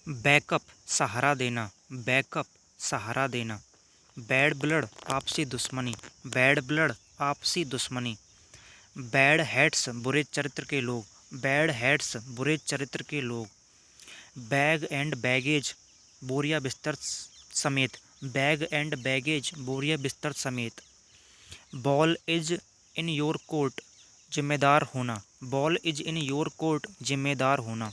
Backup सहारा देना, backup सहारा देना। Bad blood आपसी दुश्मनी, बैड ब्लड आपसी दुश्मनी। बैड हैट्स बुरे चरित्र के लोग, बैड हैट्स बुरे चरित्र के लोग। बैग एंड बैगेज बोरिया बिस्तर समेत, बैग एंड बैगेज बोरिया बिस्तर समेत। Ball is in your court जिम्मेदार होना, ball is in your court जिम्मेदार होना।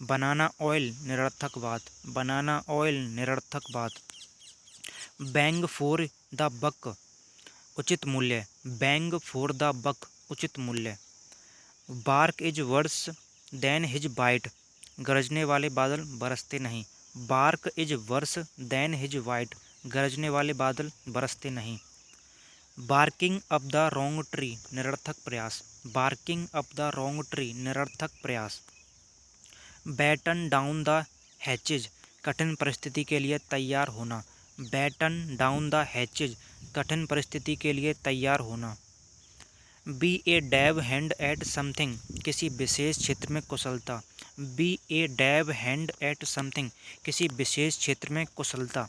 बनाना ऑयल निरर्थक बात, बनाना ऑयल निरर्थक बात। बैंग फॉर द बक उचित मूल्य, बैंग फॉर द बक उचित मूल्य। Bark is worse than his bite गरजने वाले बादल बरसते नहीं, bark is worse than his white गरजने वाले बादल बरसते नहीं। Barking up the wrong tree निरर्थक प्रयास, barking up the wrong tree निरर्थक प्रयास। बैटन डाउन द हैचेज कठिन परिस्थिति के लिए तैयार होना, बैटन डाउन द हैचेज कठिन परिस्थिति के लिए तैयार होना। Be a dab hand at something किसी विशेष क्षेत्र में कुशलता, be a dab hand at something किसी विशेष क्षेत्र में कुशलता।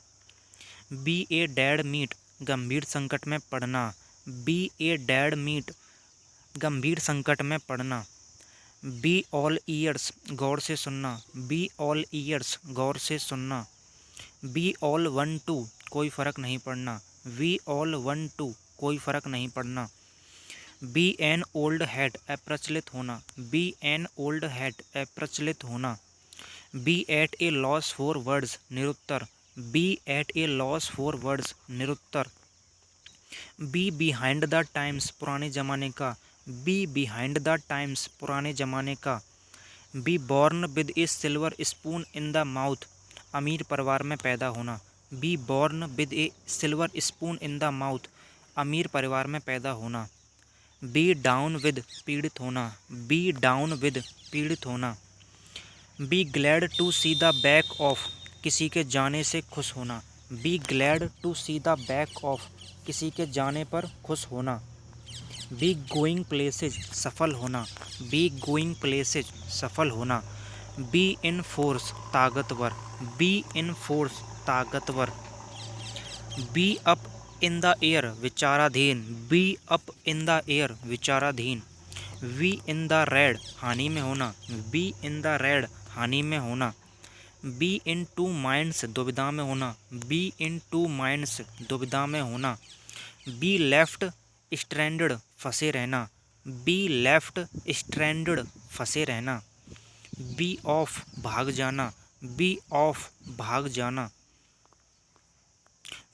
बी ए डैड मीट गंभीर संकट में पड़ना, बी ए डैड मीट गंभीर संकट में पड़ना। बी ऑल ईयर्स गौर से सुनना, बी ऑल ईयर्स गौर से सुनना। बी ऑल वन टू कोई फ़र्क नहीं पड़ना, वी ऑल वन टू कोई फ़र्क नहीं पड़ना। बी एन ओल्ड हैट अप्रचलित होना, बी एन ओल्ड हैट अप्रचलित होना। Be at a loss for words निरुत्तर, be at a loss for words निरुत्तर। बी बिहाइंड द टाइम्स पुराने ज़माने का, बी बिहाइंड द टाइम्स पुराने ज़माने का। Be born with A silver spoon in the mouth अमीर परिवार में पैदा होना, be born with A silver spoon in the mouth अमीर परिवार में पैदा होना। बी डाउन विद पीड़ित होना, बी डाउन विद पीड़ित होना। Be glad to see the back of किसी के जाने से खुश होना, be glad to see the back of किसी के जाने पर खुश होना। बी गोइंग प्लेसेज सफल होना, बी गोइंग प्लेसेज सफल होना। बी इन फोर्स ताकतवर, बी इन फोर्स ताकतवर। Be up in the air विचाराधीन, be up in the air विचाराधीन। वी इन द रेड हानि में होना, बी इन द रेड हानि में होना। बी इन टू माइंड्स दुविधा में होना, बी इन टू माइंड्स दुविधा में होना। बी लेफ्ट स्ट्रैंडेड फंसे रहना, बी लेफ्ट स्ट्रैंडेड फंसे रहना। बी ऑफ भाग जाना, बी ऑफ भाग जाना।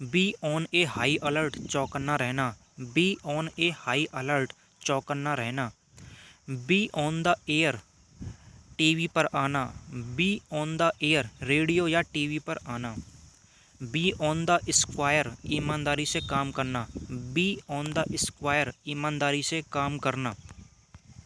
Be on A high alert चौकन्ना रहना, be on A high alert चौकन्ना रहना। Be on the air TV पर आना, be on the air radio या टीवी पर आना। बी ऑन द स्क्वायर ईमानदारी से काम करना, बी ऑन द स्क्वायर ईमानदारी से काम करना।